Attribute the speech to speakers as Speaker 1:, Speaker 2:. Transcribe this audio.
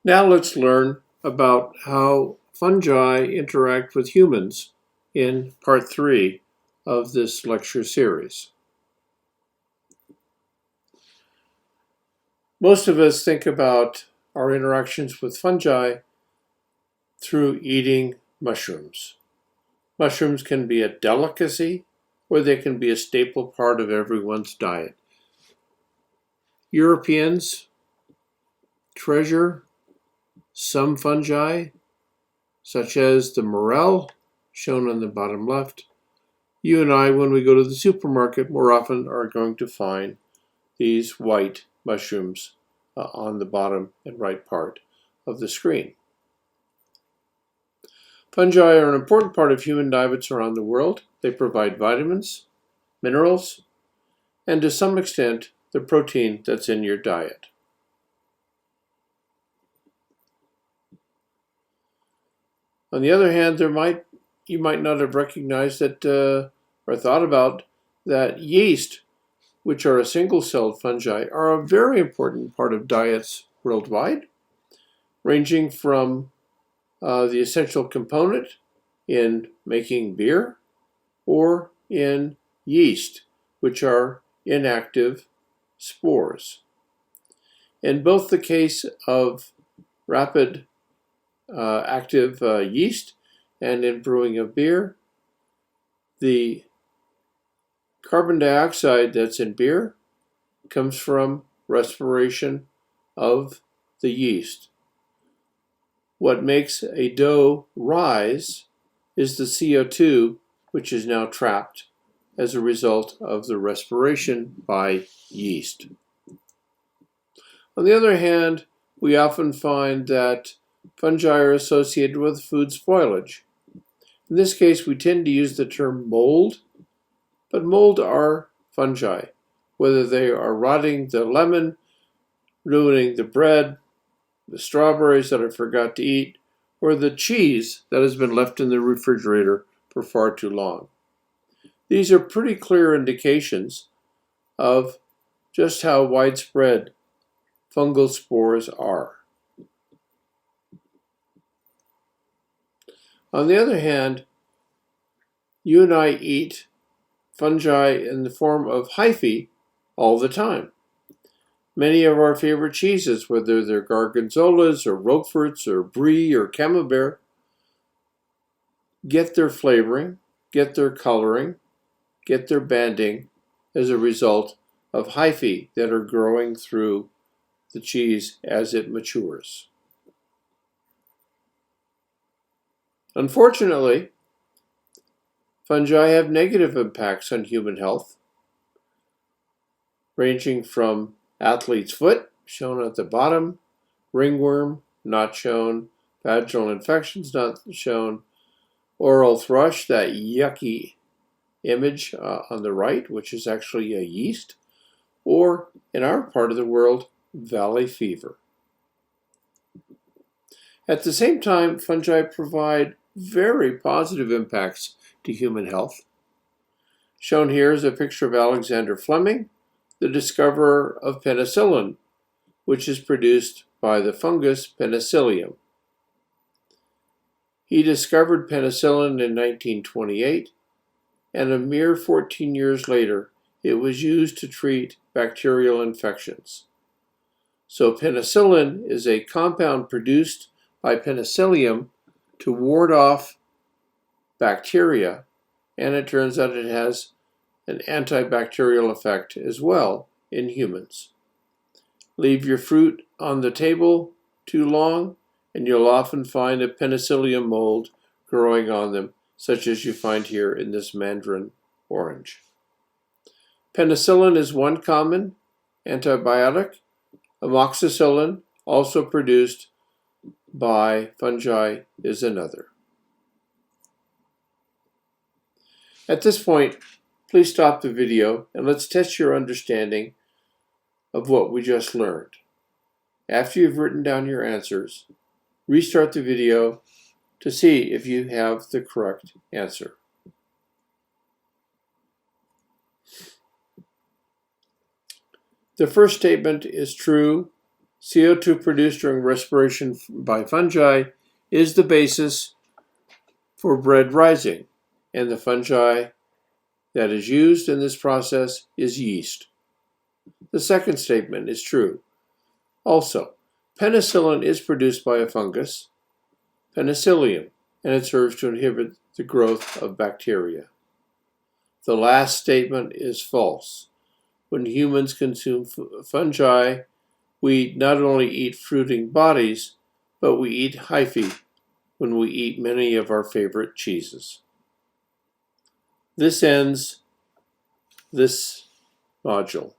Speaker 1: Now let's learn about how fungi interact with humans in part 3 of this lecture series. Most of us think about our interactions with fungi through eating mushrooms. Mushrooms can be a delicacy, or they can be a staple part of everyone's diet. Europeans treasure some fungi, such as the morel, shown on the bottom left. You and I, when we go to the supermarket, more often are going to find these white mushrooms on the bottom and right part of the screen. Fungi are an important part of human diets around the world. They provide vitamins, minerals, and to some extent, the protein that's in your diet. On the other hand, you might not have recognized that or thought about that yeast, which are a single-celled fungi, are a very important part of diets worldwide, ranging from the essential component in making beer or in yeast, which are inactive spores. In both the case of rapid active yeast and in brewing of beer, the carbon dioxide that's in beer comes from respiration of the yeast. What makes a dough rise is the CO2, which is now trapped as a result of the respiration by yeast. On the other hand, we often find that fungi are associated with food spoilage. In this case, we tend to use the term mold, but mold are fungi, whether they are rotting the lemon, ruining the bread, the strawberries that I forgot to eat, or the cheese that has been left in the refrigerator for far too long. These are pretty clear indications of just how widespread fungal spores are. On the other hand, you and I eat fungi in the form of hyphae all the time. Many of our favorite cheeses, whether they're gorgonzolas or roqueforts or brie or camembert, get their flavoring, get their coloring, get their banding as a result of hyphae that are growing through the cheese as it matures. Unfortunately, fungi have negative impacts on human health, ranging from athlete's foot, shown at the bottom, ringworm, not shown, vaginal infections, not shown, oral thrush, that yucky image on the right, which is actually a yeast, or in our part of the world, valley fever. At the same time, fungi provide very positive impacts to human health. Shown here is a picture of Alexander Fleming, the discoverer of penicillin, which is produced by the fungus Penicillium. He discovered penicillin in 1928, and a mere 14 years later, it was used to treat bacterial infections. So penicillin is a compound produced by Penicillium to ward off bacteria, and it turns out it has an antibacterial effect as well in humans. Leave your fruit on the table too long, and you'll often find a penicillium mold growing on them, such as you find here in this mandarin orange. Penicillin is one common antibiotic. Amoxicillin, also produced by fungi, is another. At this point, please stop the video and let's test your understanding of what we just learned. After you've written down your answers, restart the video to see if you have the correct answer. The first statement is true, CO2 produced during respiration by fungi is the basis for bread rising, and the fungi that is used in this process is yeast. The second statement is true. Also, penicillin is produced by a fungus, Penicillium, and it serves to inhibit the growth of bacteria. The last statement is false. When humans consume fungi, we not only eat fruiting bodies, but we eat hyphae when we eat many of our favorite cheeses. This ends this module.